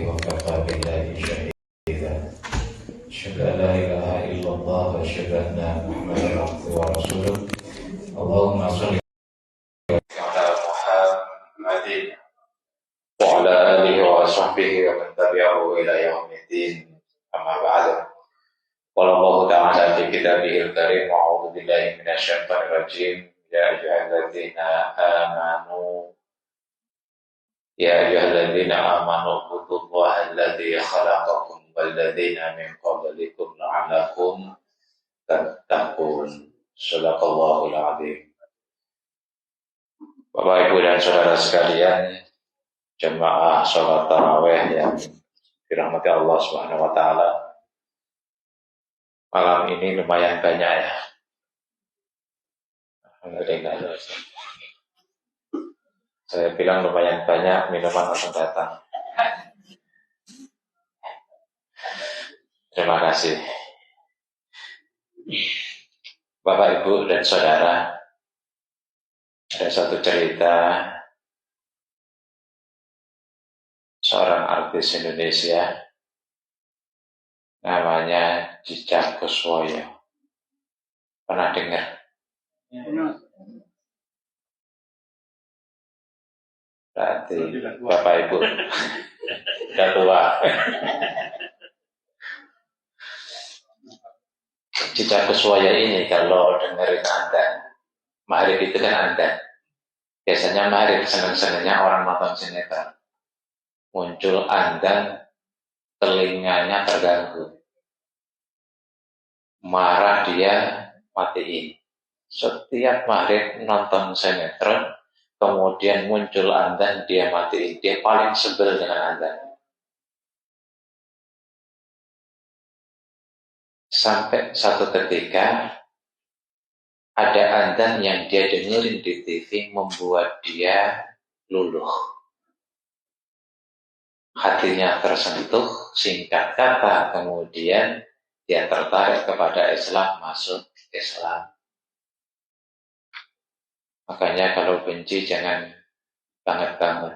وكفى بالله شهيدا أشهد أن لا إله إلا الله وأشهد أن محمدا عبده ورسوله اللهم صل على محمد وعلى آله وصحبه ومن تبعه إلى يوم الدين أما بعد قال الله تعالى في كتابه الكريم أعوذ بالله من الشيطان الرجيم يا أيها الذين آمنوا اعبدوا الله الذي خلقكم والذين من قبلكم لعلكم تتقون Sadaqallahul Adzim. Bapak Ibu dan saudara sekalian, jemaah salat tarawih yang dirahmati Allah Subhanahu wa taala. Malam ini lumayan banyak ya. Alhamdulillah. Saya bilang lumayan banyak, minuman langsung datang. Terima kasih. Bapak, Ibu, dan Saudara, ada satu cerita seorang artis Indonesia namanya Cicak Kuswoyo. Pernah dengar? Berarti Bapak Ibu udah tua. Cicak Kuswoyo ini kalau dengerin Anda, Mahrib itu kan Anda. Biasanya Mahrib seneng-senengnya orang nonton sinetron. Muncul Anda, telinganya terganggu. Marah dia, matiin. Setiap Mahrib nonton sinetron, kemudian muncul Anda, dia matiin. Dia paling sebel dengan Anda. Sampai satu ketika ada adzan yang dia dengerin di TV membuat dia luluh. Hatinya tersentuh, singkat kata, kemudian dia tertarik kepada Islam, masuk Islam. Makanya kalau benci jangan banget-banget.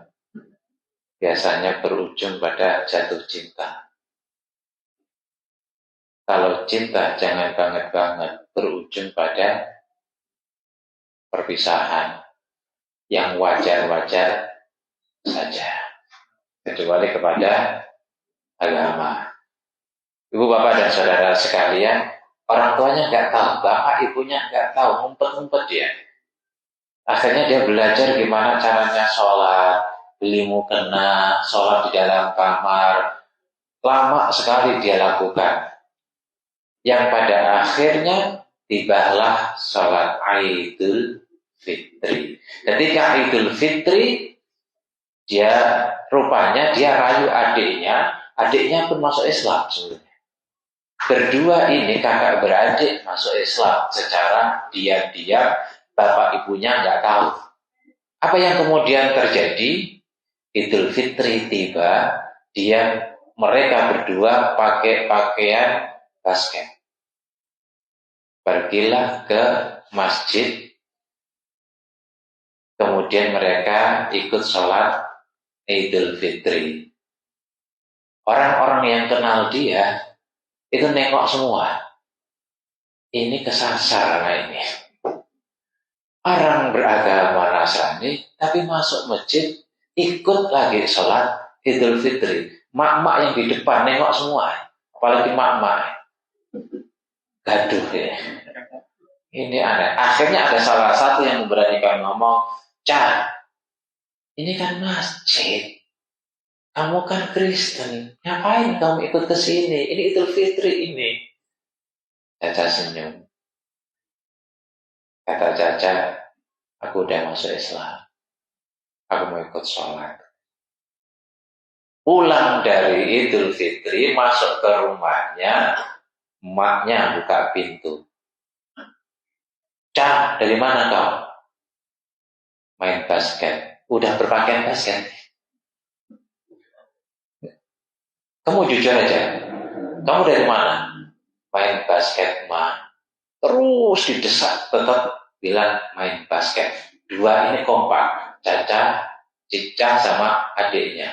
Biasanya berujung pada jatuh cinta. Kalau cinta jangan banget-banget, berujung pada perpisahan yang wajar-wajar saja, kecuali kepada agama. Ibu, bapak, dan saudara sekalian, orang tuanya nggak tahu, bapak ibunya nggak tahu, ngumpet-ngumpet dia. Akhirnya dia belajar gimana caranya sholat, beli mukena, sholat di dalam kamar. Lama sekali dia lakukan. Yang pada akhirnya tibalah sholat Idul Fitri. Ketika Idul Fitri, rupanya dia rayu adiknya pun masuk Islam sebenarnya. Berdua ini kakak beradik masuk Islam secara diam-diam, bapak ibunya nggak tahu. Apa yang kemudian terjadi? Idul Fitri tiba, mereka berdua pakai pakaian basket. Pergilah ke masjid, kemudian mereka ikut sholat Idul Fitri. Orang-orang yang kenal dia itu nengok semua. Ini kesasar ini. Orang beragama Nasrani tapi masuk masjid ikut lagi sholat Idul Fitri. Mak-mak yang di depan nengok semua, apalagi mak-mak. Gaduh ya. Ini aneh. Akhirnya ada salah satu yang memberanikan ngomong, "Cah, ini kan masjid. Kamu kan Kristen. Ngapain kamu ikut ke sini? Ini Idul Fitri ini." Caca senyum. Kata Caca, "Aku udah masuk Islam. Aku mau ikut sholat." Pulang dari Idul Fitri, masuk ke rumahnya, emaknya buka pintu. "Cah, dari mana kau?" "Main basket." "Udah berpakaian basket?" "Kamu jujur aja. Kamu dari mana?" "Main basket, Ma." Terus didesak, tetap bilang main basket. Dua ini kompak, Caca, Cica sama adiknya.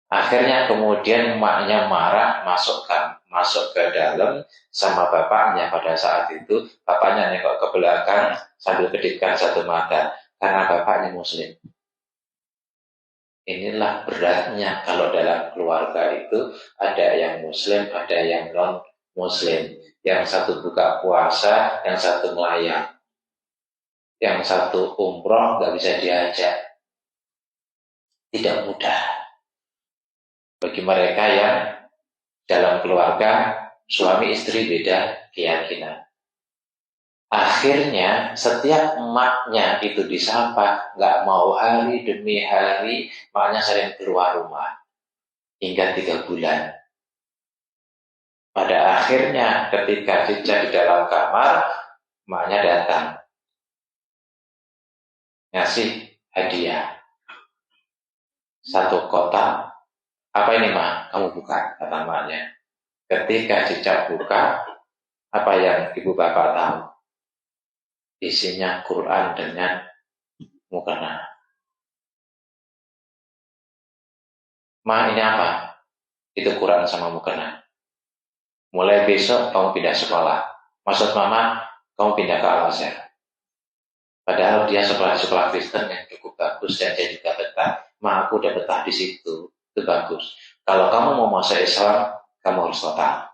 Akhirnya kemudian emaknya marah, masuk ke dalam sama bapaknya pada saat itu. Bapaknya nengok ke belakang sambil kedipkan satu mata karena bapaknya muslim. Inilah beratnya kalau dalam keluarga itu ada yang muslim, ada yang non muslim. Yang satu buka puasa, yang satu melayang. Yang satu umroh nggak bisa diajak. Tidak mudah bagi mereka yang dalam keluarga suami istri beda keyakinan. Akhirnya setiap emaknya itu disapa, nggak mau hari demi hari, maknya sering keluar rumah hingga 3 bulan. Pada akhirnya ketika Cica di dalam kamar, maknya datang ngasih hadiah 1 kotak. Apa ini mak? Kamu buka, kata maknya. Ketika Cica buka, apa yang ibu bapak tahu? Isinya Quran dengan mukena. Ma, ini apa? Itu Quran sama mukena. Mulai besok kamu pindah sekolah. Maksud mama, kamu pindah ke Al-Azhar. Padahal dia sekolah Kristen yang cukup bagus dan dia juga betah. Ma, aku udah betah di situ. Itu bagus. Kalau kamu mau masuk Islam, kamu harus total.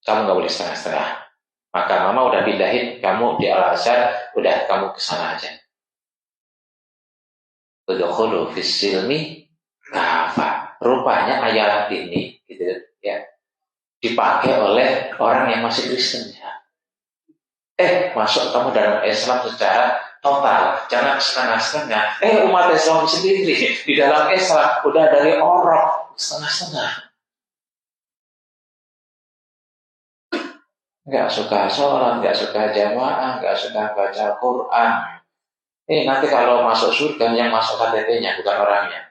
Kamu gak boleh setengah-setengah. Maka mama udah pindahin kamu di Al-Azhar, udah kamu kesana aja. Udkhulu fis silmi kafa. Rupanya ayat ini gitu ya dipakai oleh orang yang masih Kristen ya. Masuk kamu dalam Islam secara total, jangan setengah-setengah. Umat Islam sendiri di dalam Islam udah dari orok setengah-setengah. Nggak suka sholat, nggak suka jamaah, nggak suka baca Quran. Nanti kalau masuk surga yang masuk KTP-nya bukan orangnya.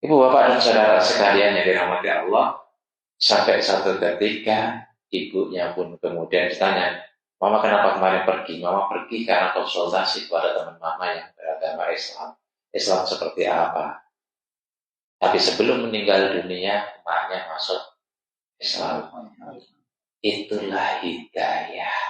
Ibu bapak dan saudara sekalian yang dirahmati Allah, sampai satu ketika ibunya pun kemudian ditanya, Mama kenapa kemarin pergi? Mama pergi karena konsultasi kepada teman mama yang beragama Islam. Islam seperti apa? Tapi sebelum meninggal dunia, emaknya masuk Islam. Itulah hidayah.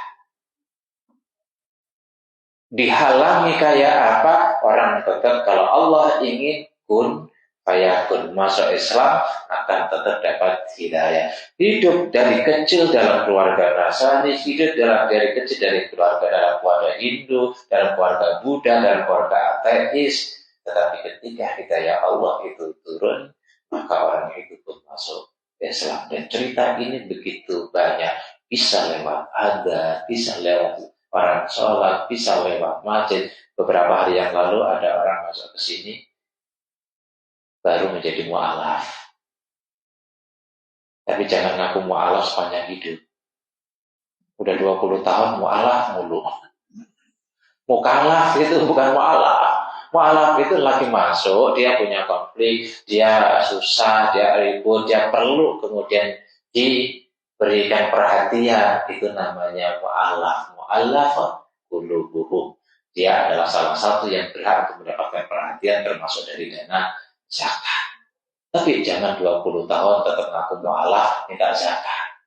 Dihalangi kayak apa? Orang tetap kalau Allah ingin kun fayakun, masuk Islam akan tetap dapat hidayah. Hidup dari kecil dalam keluarga Nasrani, hidup dari kecil dari dalam keluarga Hindu, dalam keluarga Buddha, dalam keluarga ateis. Tetapi ketika hidayah Allah itu turun, maka orang itu pun masuk Islam. Dan cerita ini begitu banyak. Bisa lewat adat, bisa lewat orang sholat, bisa lewat masjid. Beberapa hari yang lalu ada orang masuk ke sini baru menjadi mu'alaf. Tapi jangan ngaku mu'alaf sepanjang hidup. Udah 20 tahun mu'alaf mulu. Mukalaf itu bukan mu'alaf. Mu'alaf itu lagi masuk, dia punya konflik, dia susah, dia ribut, dia perlu kemudian diberikan perhatian. Itu namanya mu'alaf. Mu'alaf qulubuhum. Dia adalah salah satu yang berhak untuk mendapatkan perhatian termasuk dari dana zakat. Tapi jangan 20 tahun tetap ngaku mu'alaf minta zakat.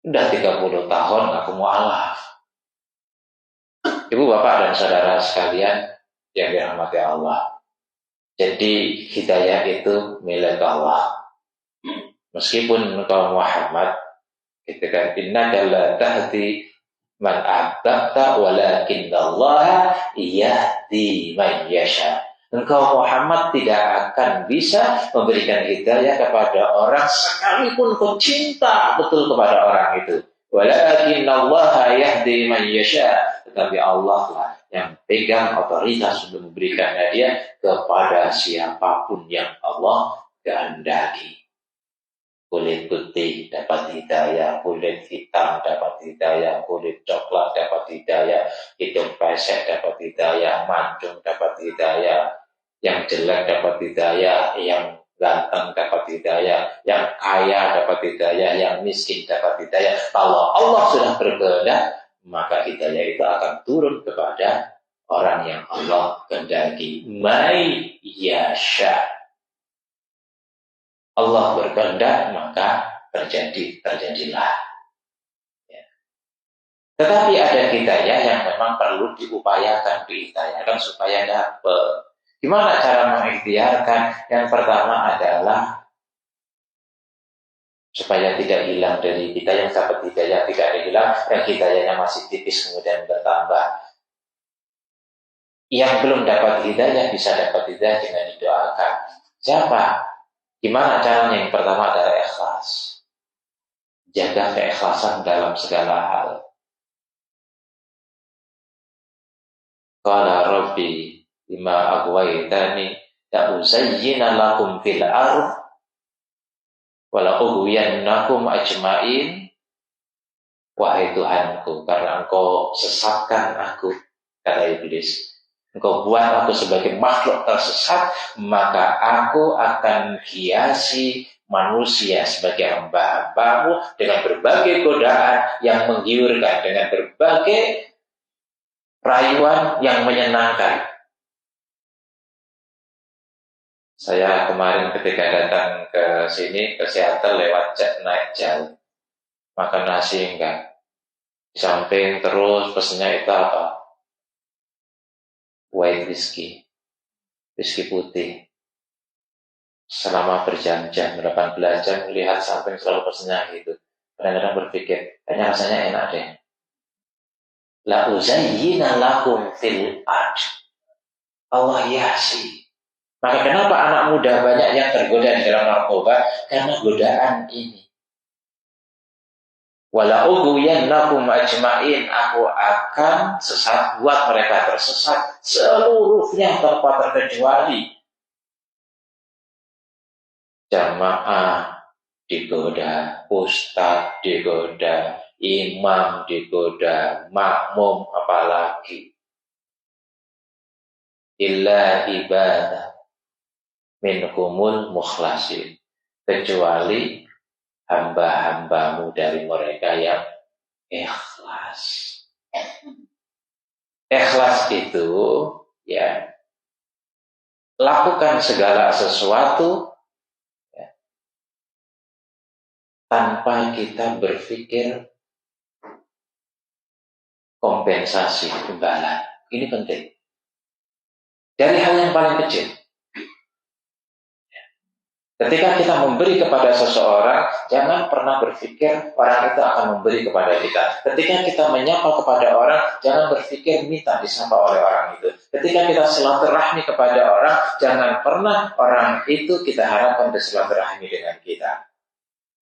Udah 30 tahun ngaku mu'alaf. Ibu bapak dan saudara sekalian yang dirahmati Allah. Jadi hidayah itu milik Allah. Meskipun engkau Muhammad ketika innaka la tahdi man ahbabta walakinnallaha yahdi man yasha. Engkau Muhammad tidak akan bisa memberikan hidayah kepada orang sekalipun kau cinta betul kepada orang itu. Walakinnallaha yahdi man yasha. Tetapi Allah lah yang pegang otoritas untuk memberikan hadiah kepada siapapun yang Allah kehendaki. Kulit putih dapat hidayah, kulit hitam dapat hidayah, kulit coklat dapat hidayah, hidung pesek dapat hidayah, mancung dapat hidayah, yang jelek dapat hidayah, yang ganteng dapat hidayah, yang kaya dapat hidayah, yang miskin dapat hidayah. Kalau Allah sudah berkehendak, maka hidayah itu akan turun kepada orang yang Allah kehendaki. May yasha. Allah berkehendak maka terjadilah. Ya. Tetapi ada hidayah yang memang perlu diupayakan, diupayakan supaya dapat. Gimana cara mengikhtiarkan? Yang pertama adalah supaya tidak hilang dari kita yang dapat hidayah, tidak hilang, yang hidayahnya masih tipis kemudian bertambah. Yang belum dapat hidayah bisa dapat hidayah dengan didoakan. Siapa? Gimana caranya? Yang pertama adalah ikhlas. Jaga keikhlasan dalam segala hal. Qala Rabbi lima aghwaytani ta'uzayyina lakum fil ardh wala ughwiyannakum ajmain. Wahai Tuhanku, karena Engkau sesatkan aku, kata iblis, Engkau buat aku sebagai makhluk tersesat, maka aku akan hiasi manusia sebagai hamba-hambamu dengan berbagai godaan yang menggiurkan, dengan berbagai rayuan yang menyenangkan. Saya kemarin ketika datang ke sini, ke Seattle lewat naik jauh, makan nasi enggak. Di samping terus pesennya itu apa? White whiskey putih. Selama berjam-jam, 18 jam, melihat samping selalu pesennya gitu. Kadang-kadang berpikir, kayaknya rasanya enak deh. La uzayyina lakum fil ard. Allah yasi. Maka kenapa anak muda banyak yang tergoda di dalam narkoba? Karena godaan ini. Wala ughwiyannakum ajmain. Aku akan buat mereka tersesat seluruhnya tanpa terkecuali. Jamaah digoda, ustaz digoda, imam digoda, makmum apalagi. Illa ibadah minkumul mukhlasin, kecuali hamba-hambamu dari mereka yang ikhlas. Ikhlas itu ya lakukan segala sesuatu ya, tanpa kita berpikir kompensasi imbalan. Ini penting. Dari hal yang paling kecil. Ketika kita memberi kepada seseorang, jangan pernah berpikir orang itu akan memberi kepada kita. Ketika kita menyapa kepada orang, jangan berpikir minta disapa oleh orang itu. Ketika kita silaturahmi kepada orang, jangan pernah orang itu kita harapkan bersilaturahmi dengan kita.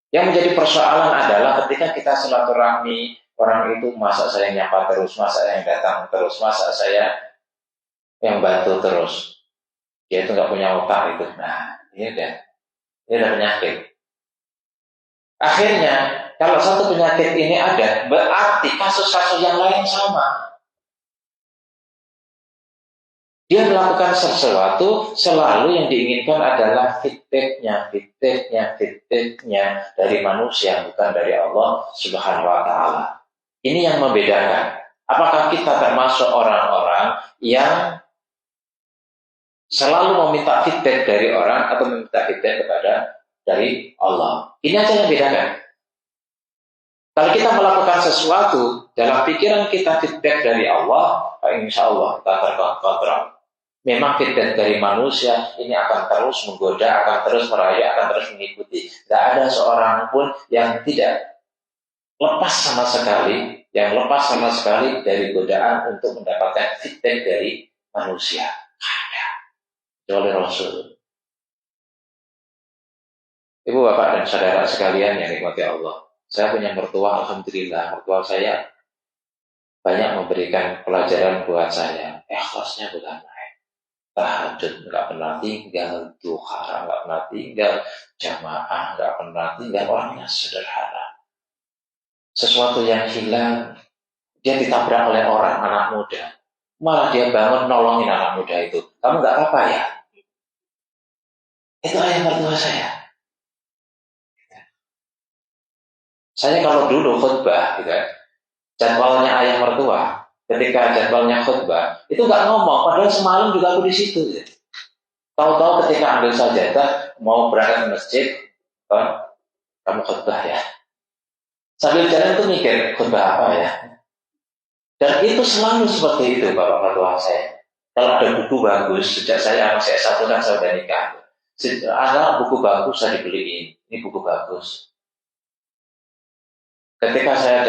Yang menjadi persoalan adalah ketika kita silaturahmi, orang itu masa saya nyapa terus, masa saya yang datang terus, masa saya yang bantu terus. Dia itu nggak punya otak itu. Nah, ini ada penyakit. Akhirnya, kalau satu penyakit ini ada, berarti kasus-kasus yang lain sama. Dia melakukan sesuatu, selalu yang diinginkan adalah feedbacknya dari manusia, bukan dari Allah Subhanahu wa Ta'ala. Ini yang membedakan. Apakah kita termasuk orang-orang yang selalu meminta feedback dari orang atau meminta feedback dari Allah? Ini aja yang bedakan. Kalau kita melakukan sesuatu dalam pikiran kita feedback dari Allah, insya Allah kita terkontrol. Memang feedback dari manusia ini akan terus menggoda, akan terus merayu, akan terus mengikuti. Tidak ada seorang pun yang tidak lepas sama sekali dari godaan untuk mendapatkan feedback dari manusia. Oleh Rasul. Ibu, bapak, dan saudara sekalian yang nikmati Allah, saya punya mertua, alhamdulillah, mertua saya banyak memberikan pelajaran buat saya. Ikhlasnya bukan main. Tahajud nggak pernah tinggal, duha nggak pernah tinggal, jamaah nggak pernah tinggal, orangnya sederhana. Sesuatu yang hilang, dia ditabrak oleh orang, anak muda. Malah dia bangun nolongin anak muda itu. Kamu nggak apa-apa ya? Itu ayah mertua saya. Saya kalau dulu khutbah, gitu, jadwalnya ayah mertua, ketika jadwalnya khutbah, itu nggak ngomong, padahal semalam juga aku di situ. Ya. Tahu-tahu ketika ambil sajadah, mau berangkat ke masjid, kan, kamu khutbah ya. Sambil jalan tuh mikir, khutbah apa ya? Dan itu selalu seperti itu Bapak Mertua saya. Kalau ada buku bagus, sejak saya masih S1 kan saya udah nikah. Ada buku bagus saya dibeliin. Ini buku bagus. Ketika saya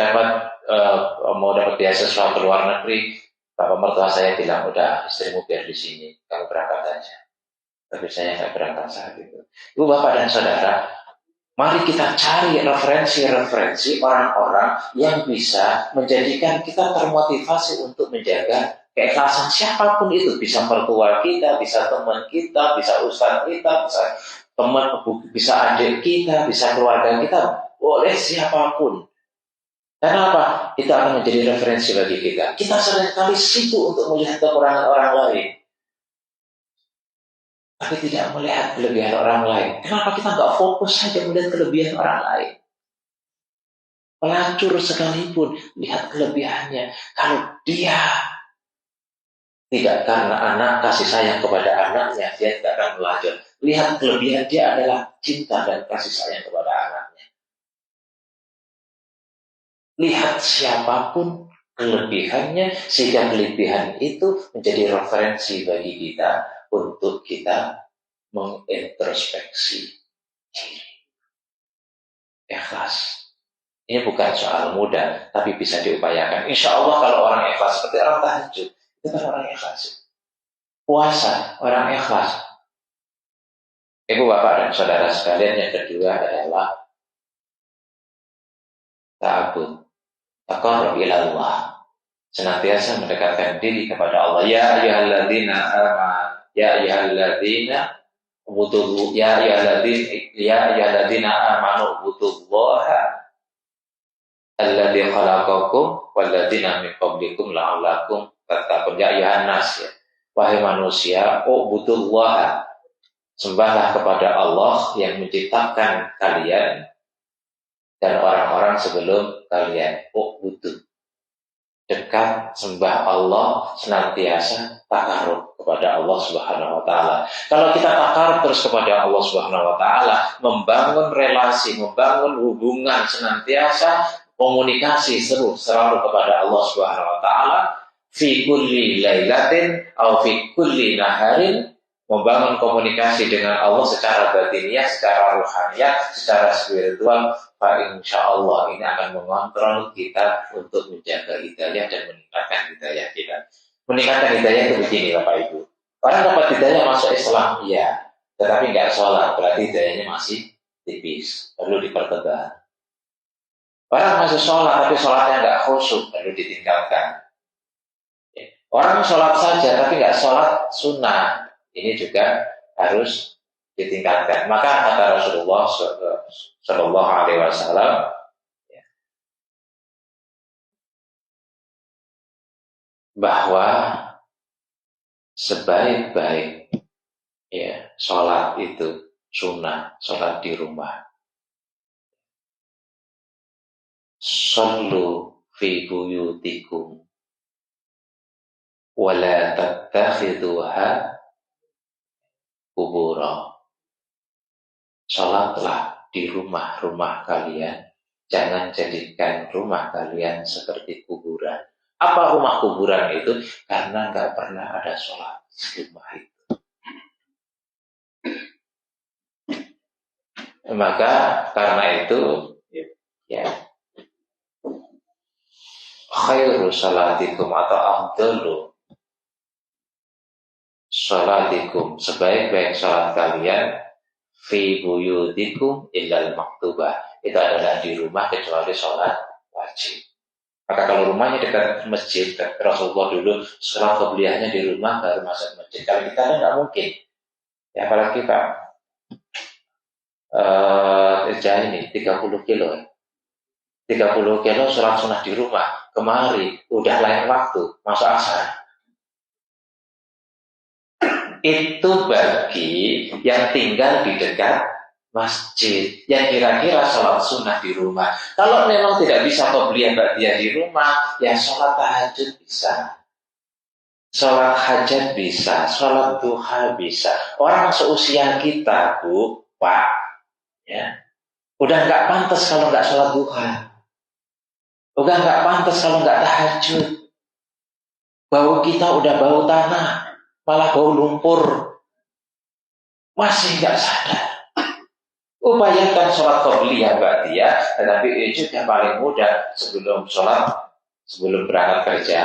mau dapat beasiswa ke luar negeri, Bapak Mertua saya bilang, udah istrimu biar di sini, kamu berangkat aja. Tapi saya nggak berangkat saat itu. Ibu Bapak dan Saudara, mari kita cari referensi-referensi orang-orang yang bisa menjadikan kita termotivasi untuk menjaga keikhlasan siapapun itu. Bisa mertua kita, bisa teman kita, bisa ustaz kita, bisa teman, bisa adik kita, bisa keluarga kita, boleh siapapun. Kenapa? Itu akan menjadi referensi bagi kita. Kita seringkali sibuk untuk melihat kekurangan orang lain, tapi tidak melihat kelebihan orang lain. Kenapa kita nggak fokus saja melihat kelebihan orang lain? Pelacur sekalipun, lihat kelebihannya. Kalau dia tidak karena anak kasih sayang kepada anaknya, dia tidak akan melacur. Lihat kelebihan dia adalah cinta dan kasih sayang kepada anaknya. Lihat siapapun kelebihannya, sehingga kelebihan itu menjadi referensi bagi kita untuk kita mengintrospeksi diri. Ikhlas. Ini bukan soal mudah, tapi bisa diupayakan. Insya Allah kalau orang ikhlas, seperti orang tahajud, itu kan orang ikhlas. Puasa, orang ikhlas. Ibu, bapak, dan saudara sekalian, yang kedua adalah ta'abud, taqarrub ila Allah. Senantiasa mendekatkan diri kepada Allah. Ya ayyuhalladzina amanu, ya ayyuhalladzina ubudullaha, ya ayyuhalladzina amanu ubudullaha alladzi khalaqakum walladzina min qablikum la'allakum tattaqun. Ya ayyuhan nas, ya. Wahai manusia, ubudullaha, sembahlah kepada Allah yang menciptakan kalian dan orang-orang sebelum kalian. Ubudu, dekat, sembah Allah, senantiasa takarub kepada Allah Subhanahu wa taala. Kalau kita takarub terus kepada Allah Subhanahu wa taala, membangun relasi, membangun hubungan, senantiasa komunikasi seru selalu kepada Allah Subhanahu wa taala, fi kulli lailatin atau fi kulli naharin, membangun komunikasi dengan Allah secara batiniah, secara ruhaniyah, secara spiritual. Insya Allah ini akan mengontrol kita untuk menjaga hidayah dan meningkatkan hidayah kita. Meningkatkan hidayah itu begini Bapak Ibu. Orang dapat hidayah masuk Islam, iya, tetapi nggak sholat, berarti hidayahnya masih tipis, perlu dipertebal. Orang masih sholat, tapi sholatnya nggak khusyuk, perlu ditinggalkan. Orang sholat saja, tapi nggak sholat sunnah, ini juga harus ditingkatkan. Maka kata Rasulullah Shallallahu Alaihi Wasallam, bahwa sebaik-baik sholat itu sunnah, sholat di rumah. Sallu fi buyutikum wala tattakhiduha kubura. Salatlah di rumah-rumah kalian, jangan jadikan rumah kalian seperti kuburan. Apa rumah kuburan itu? Karena nggak pernah ada sholat di rumah itu. Maka karena itu, ya, khairu salatikum atau afdalu salatikum, sebaik-baik salat kalian, fi buyutikum illal maktubah, itu adalah di rumah kecuali sholat wajib. Maka kalau rumahnya dekat masjid, Rasulullah dulu setelah kebliahnya di rumah baru masuk masjid. Kalau kita kan nggak mungkin, ya apalagi Pak ini 30 kilo, 30 kilo sholat sunnah di rumah, kemari udah lain waktu masuk asar. Itu bagi yang tinggal di dekat masjid. Yang kira-kira sholat sunnah di rumah. Kalau memang tidak bisa qobliyah ba'diyah di rumah, ya sholat tahajud bisa. Sholat hajat bisa, sholat duha bisa. Orang seusia kita, Bu, Pak, ya, udah nggak pantas kalau nggak sholat duha. Udah nggak pantas kalau nggak tahajud. Bau kita udah bau tanah, malah bau lumpur. Masih nggak sadar. Upayakan sholat qobliyah ba'diyah, tetapi itu yang paling mudah sebelum sholat, sebelum berangkat kerja,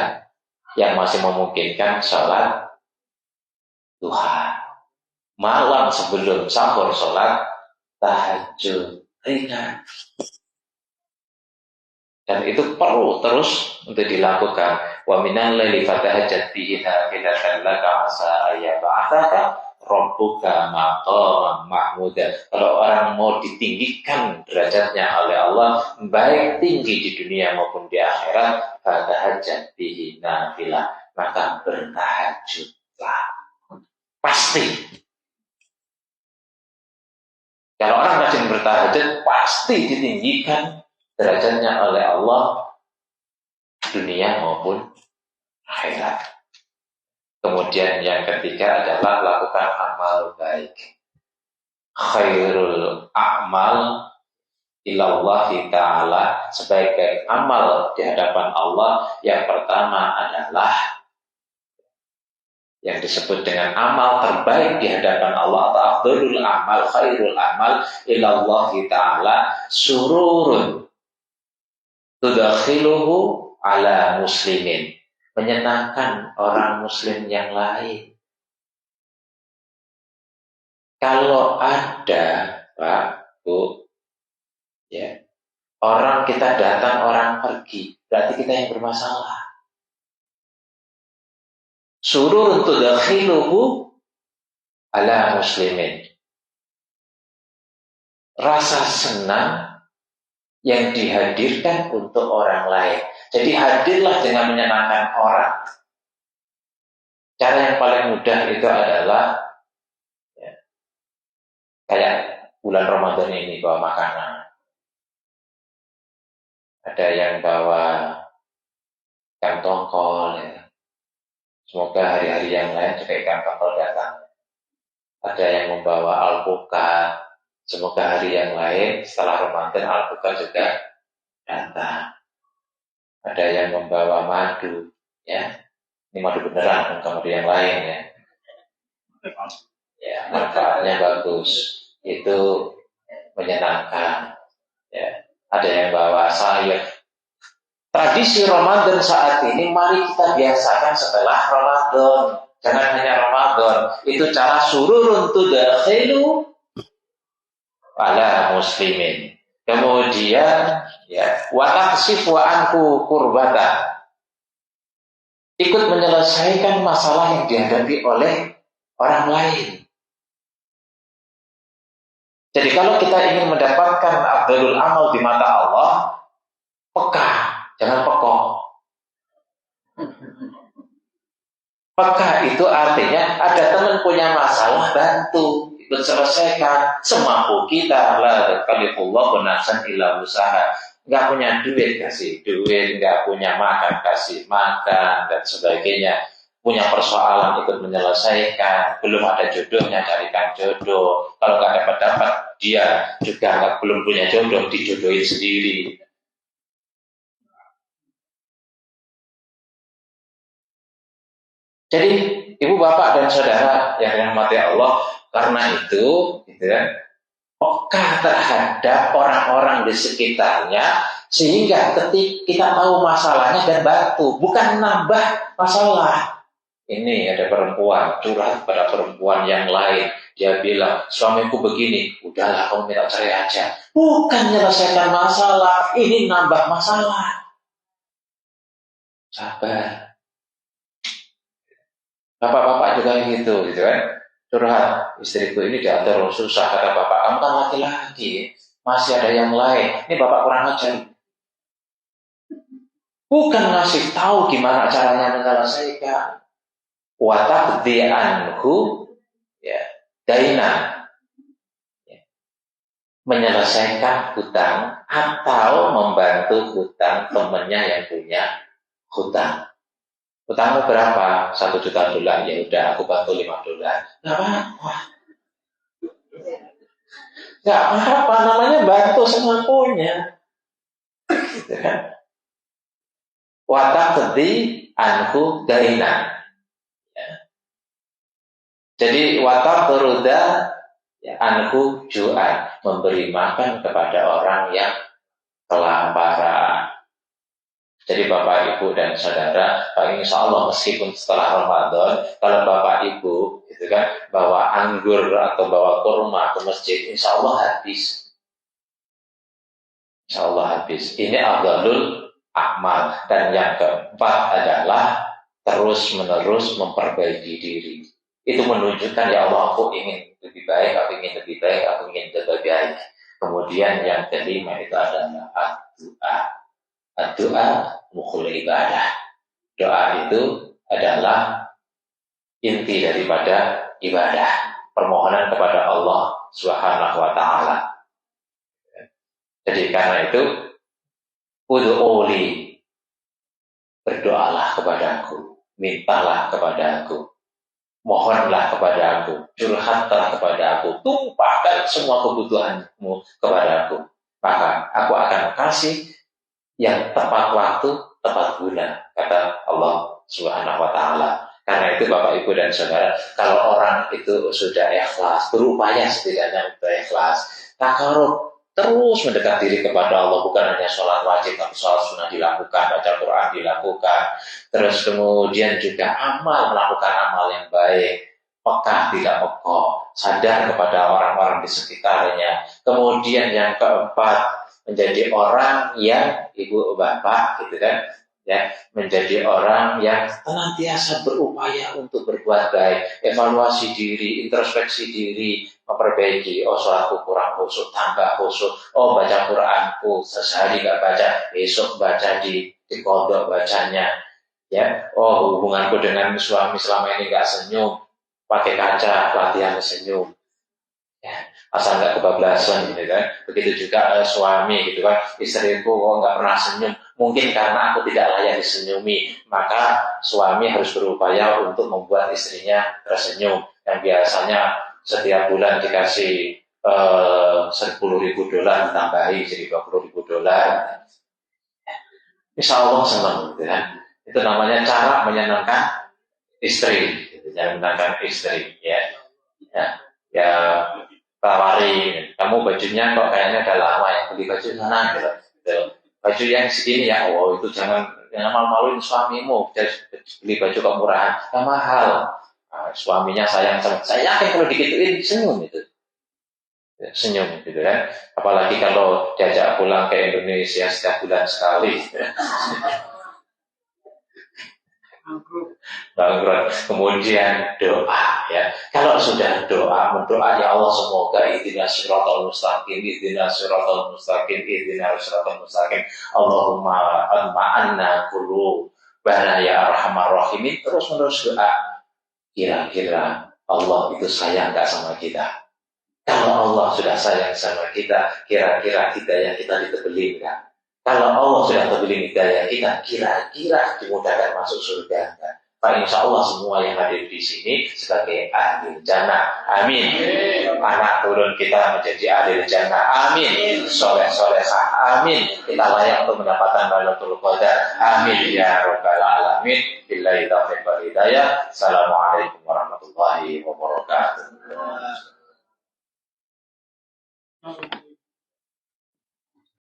yang masih memungkinkan sholat duha. Malam sebelum sahur sholat tahajud ringan. Dan itu perlu terus untuk dilakukan. Wa minal laili fatahajjat bihi nafilatan laka asa ayyab'atsaka rabbuka maqaman mahmuda. Kalau orang mau ditinggikan derajatnya oleh Allah, baik tinggi di dunia maupun di akhirat, fatahajjat bihi nafilah, maka bertahajudlah. Pasti. Kalau orang rajin bertahajud, pasti ditinggikan derajatnya oleh Allah dunia maupun akhirat. Kemudian yang ketiga adalah lakukan amal baik. Khairul a'mal ilallahi ta'ala, sebaik-baik amal di hadapan Allah, yang pertama adalah yang disebut dengan amal terbaik di hadapan Allah, atau afdhalul amal, khairul amal ilallahi ta'ala, sururun tudakhiluhu ala muslimin, menyenangkan orang muslim yang lain. Kalau ada, Pak, Bu, ya, orang kita datang, orang pergi, berarti kita yang bermasalah. Surur untuk dakhiluhu ala muslimin, rasa senang yang dihadirkan untuk orang lain. Jadi hadirlah dengan menyenangkan orang. Cara yang paling mudah itu adalah ya, kayak bulan Ramadan ini bawa makanan. Ada yang bawa ikan tongkol, ya. Semoga hari-hari yang lain juga ikan tongkol datang. Ada yang membawa alpukat. Semoga hari yang lain setelah Ramadan alpukat juga datang. Ada yang membawa madu, ya. Ini madu beneran, bukan madu yang lain, ya. Ya, manfaatnya bagus. Itu menyenangkan. Ya. Ada yang bawa sayur. Tradisi Ramadan saat ini mari kita biasakan setelah Ramadan. Jangan hanya Ramadan. Itu cara sururun tudakhilu ala muslimin. Kemudian ya, wa takshifu anhu kurbata, ikut menyelesaikan masalah yang dihadapi oleh orang lain. Jadi kalau kita ingin mendapatkan afdhalul amal di mata Allah, peka, jangan pekok. Peka itu artinya ada teman punya masalah, bantu, ikut selesaikan semampu kita. La kalifullahu nafsan illa usaha. Nggak punya duit, kasih duit. Nggak punya makan, kasih makan, dan sebagainya. Punya persoalan, ikut menyelesaikan. Belum ada jodohnya, carikan jodoh. Kalau nggak dapat, dia juga belum punya jodoh, dijodohin sendiri. Jadi ibu bapak dan saudara yang dirahmati Allah, karena itu gitu ya, peka terhadap orang-orang di sekitarnya, sehingga ketika kita tahu masalahnya dan bantu, bukan nambah masalah. Ini ada perempuan curhat pada perempuan yang lain, dia bilang suamiku begini, udahlah kamu minta cerai aja. Bukan menyelesaikan masalah, ini nambah masalah. Sabar. Bapak-bapak juga gitu kan, curhat, istriku ini diatur susah, kata bapak, kamu kan laki-laki, masih ada yang lain, ini bapak kurang ajar. Bukan ngasih tahu gimana caranya menyelesaikan. Wa taqdi anhu ya daina, ya. menyelesaikan hutang atau membantu hutang temennya yang punya hutang. Hutangmu berapa? $1 juta. Ya udah, aku bantu $5. Nggak apa-apa. Nggak apa-apa, namanya bantu semampunya. Gitu kan? Wataqdi anhu dainan. Ya. Jadi wataqruda ya, anhu ju'an, memberi makan kepada orang yang kelaparan. Jadi Bapak, Ibu, dan Saudara, insya Allah meskipun setelah Ramadan, kalau Bapak, Ibu gitu kan, bawa anggur atau bawa kurma ke masjid, insya Allah habis. Insya Allah habis. Ini afdalul amal. Dan yang keempat adalah terus-menerus memperbaiki diri. Itu menunjukkan, ya Allah, aku ingin lebih baik, aku ingin lebih baik, aku ingin lebih baik. Kemudian yang kelima itu adalah doa. Doa mukhul ibadah. Doa itu adalah inti daripada ibadah, permohonan kepada Allah Subhanahu wa taala. Jadi karena itu ud'uli, berdoalah kepadaku, mintalah kepadaku, mohonlah kepadaku, curhatlah kepadaku, tumpahkan semua kebutuhanmu kepadaku. Maka aku akan kasih yang tepat waktu, tepat bulan, kata Allah Subhanahu wa taala. Karena itu Bapak, Ibu, dan Saudara, kalau orang itu sudah ikhlas, berupaya setidaknya untuk ikhlas, takarub, terus mendekat diri kepada Allah, bukan hanya sholat wajib, tapi sholat sunnah dilakukan, baca Quran dilakukan, terus kemudian juga melakukan amal yang baik, peka tidak pekok, sadar kepada orang-orang di sekitarnya. Kemudian yang keempat, menjadi orang yang ibu bapak gitu kan, ya, menjadi orang yang senantiasa berupaya untuk berbuat baik, evaluasi diri, introspeksi diri, memperbaiki. Oh, sholatku kurang khusyuk, tambah khusyuk. Oh, baca Quranku sehari gak baca, besok baca di kodok bacanya. Ya, oh, hubunganku dengan suami selama ini gak senyum, pakai kaca latihan senyum. Ya, asal nggak kebablasan gitu kan. Begitu juga suami gitu kan, istriku kok nggak pernah senyum, mungkin karena aku tidak layak disenyumi, maka suami harus berupaya untuk membuat istrinya tersenyum. Yang biasanya setiap bulan dikasih $10.000 ditambahi jadi $20.000. Insya Allah senang gitu kan. Itu namanya cara menyenangkan istri, gitu, menyenangkan istri ya. Ya, tawari, kamu bajunya kok kayaknya udah lama ya, beli baju sana gitu. Baju yang segini ya, oh itu jangan malu-maluin suamimu, beli baju kok murahan, yang mahal. Nah, suaminya sayang sama, saya yakin kalau digituin senyum itu, ya, senyum gitu kan. Apalagi kalau diajak pulang ke Indonesia setiap bulan sekali. Bangkrut. Kemudian doa ya. Kalau sudah mendoa ya Allah, semoga ihdinas siratal mustaqim, ihdinas siratal mustaqim, ihdinas siratal mustaqim. Allahumma anna kullu bana ya arhamar rahimin. Terus doa. Kira-kira Allah itu sayang enggak sama kita? Kalau Allah sudah sayang sama kita, kira-kira hidayah kita ditebelin enggak? Kalau Allah sudah terbeli hidayah kita, kira-kira dimudahkan masuk surga. Pak, insya Allah semua yang hadir di sini sebagai ahli jannah. Amin. Anak turun kita menjadi ahli jannah. Amin. Soleh-solehah. Amin. Kita layak untuk mendapatkan Lailatul Qadar. Amin ya rabbal alamin. Billahi taufiq wal hidayah. Assalamualaikum warahmatullahi wabarakatuh.